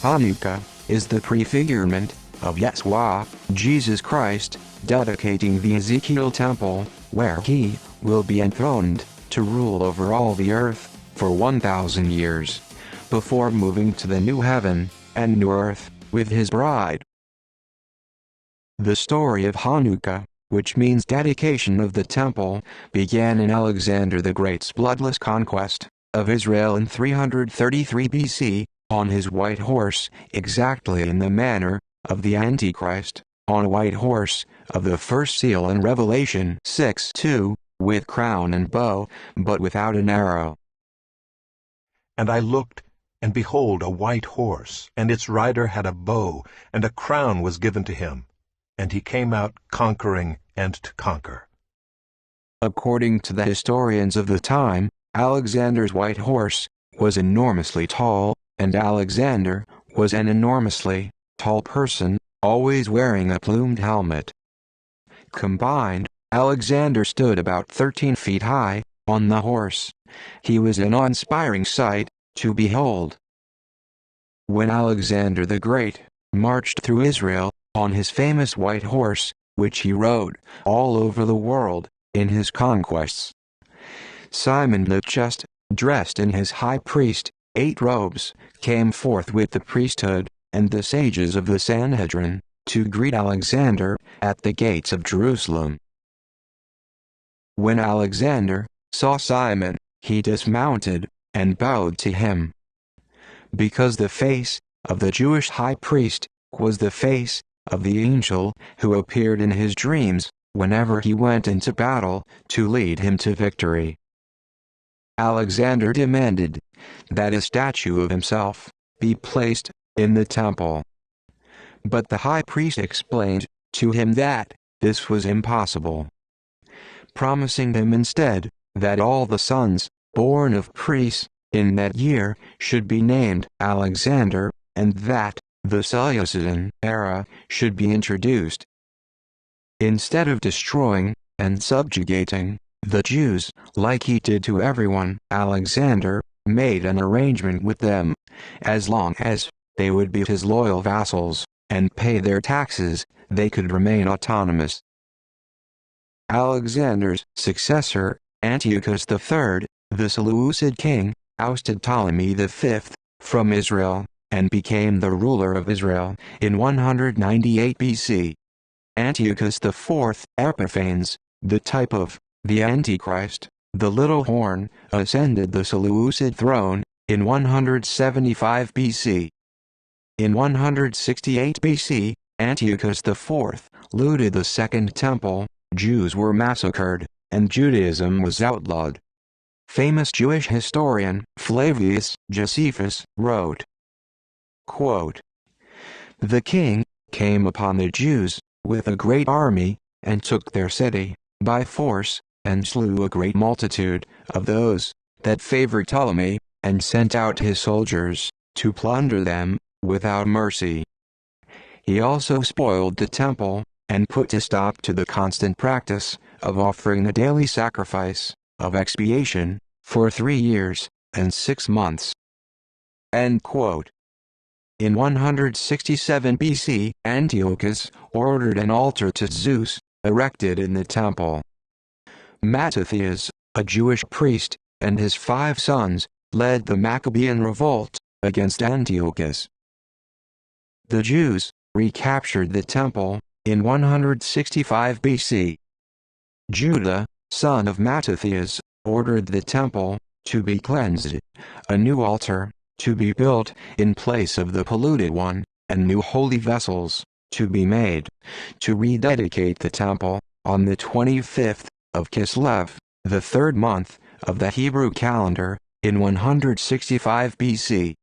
Hanukkah is the prefigurement of Yeshua, Jesus Christ, dedicating the Ezekiel temple, where he will be enthroned to rule over all the earth for 1,000 years, before moving to the new heaven and new earth with his bride. The story of Hanukkah, which means dedication of the temple, began in Alexander the Great's bloodless conquest of Israel in 333 BC, on his white horse, exactly in the manner of the Antichrist, on a white horse, of the first seal in Revelation 6:2, with crown and bow, but without an arrow. And I looked, and behold a white horse, and its rider had a bow, and a crown was given to him, and he came out conquering and to conquer. According to the historians of the time, Alexander's white horse was enormously tall, and Alexander was an enormously tall person, always wearing a plumed helmet. Combined, Alexander stood about 13 feet high on the horse. He was an awe-inspiring sight to behold. When Alexander the Great marched through Israel on his famous white horse, which he rode all over the world in his conquests, Simon the just, dressed in his high priest 8 robes, came forth with the priesthood and the sages of the Sanhedrin to greet Alexander at the gates of Jerusalem. When Alexander saw Simon, he dismounted and bowed to him. Because the face of the Jewish high priest was the face of the angel who appeared in his dreams whenever he went into battle to lead him to victory. Alexander demanded that a statue of himself be placed in the temple. But the high priest explained to him that this was impossible, promising him instead that all the sons born of priests in that year should be named Alexander, and that the Seleucidan era should be introduced. Instead of destroying and subjugating the Jews like he did to everyone, Alexander made an arrangement with them. As long as they would be his loyal vassals and pay their taxes, they could remain autonomous. Alexander's successor, Antiochus III, the Seleucid king, ousted Ptolemy V from Israel and became the ruler of Israel in 198 BC. Antiochus IV Epiphanes, the type of the Antichrist, the little horn, ascended the Seleucid throne in 175 BC. In 168 BC, Antiochus IV looted the Second Temple, Jews were massacred, and Judaism was outlawed. Famous Jewish historian Flavius Josephus wrote, quote, "The king came upon the Jews with a great army, and took their city by force, and slew a great multitude of those that favored Ptolemy, and sent out his soldiers to plunder them without mercy. He also spoiled the temple, and put a stop to the constant practice of offering the daily sacrifice of expiation for 3 years and 6 months." End quote. In 167 BC, Antiochus ordered an altar to Zeus erected in the temple. Mattathias, a Jewish priest, and his 5 sons led the Maccabean revolt against Antiochus. The Jews recaptured the temple in 165 BC. Judah, son of Mattathias, ordered the temple to be cleansed, a new altar to be built in place of the polluted one, and new holy vessels to be made, to rededicate the temple on the 25th of Kislev, the 3rd month of the Hebrew calendar, in 165 BC.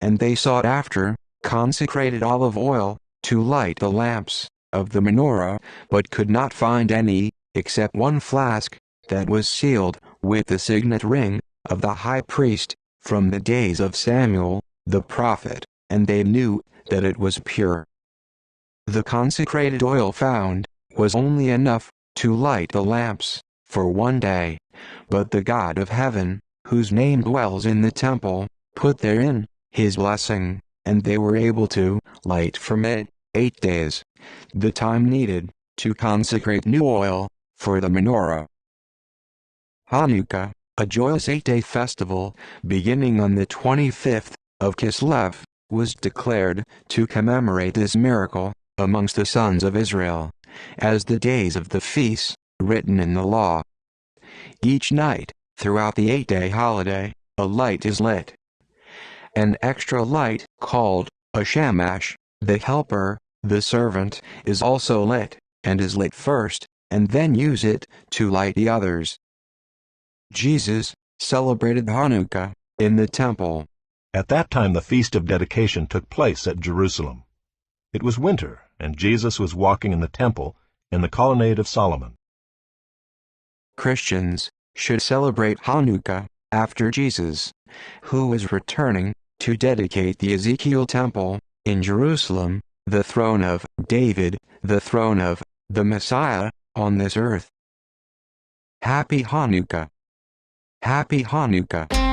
And they sought after consecrated olive oil to light the lamps of the menorah, but could not find any, except 1 flask that was sealed with the signet ring of the high priest from the days of Samuel the prophet, and they knew that it was pure. The consecrated oil found was only enough to light the lamps for 1 day, but the God of heaven, whose name dwells in the temple, put therein his blessing, and they were able to light from it 8 days, the time needed to consecrate new oil for the menorah. Hanukkah, a joyous 8-day festival beginning on the 25th of Kislev, was declared to commemorate this miracle amongst the sons of Israel, as the days of the feasts written in the law. Each night, throughout the 8-day holiday, a light is lit. An extra light, called a shamash, the helper, the servant, is also lit, and is lit first, and then use it to light the others. Jesus celebrated Hanukkah in the temple. At that time the Feast of Dedication took place at Jerusalem. It was winter, and Jesus was walking in the temple in the colonnade of Solomon. Christians should celebrate Hanukkah after Jesus, who is returning to dedicate the Ezekiel temple in Jerusalem, the throne of David, the throne of the Messiah on this earth. Happy Hanukkah! Happy Hanukkah!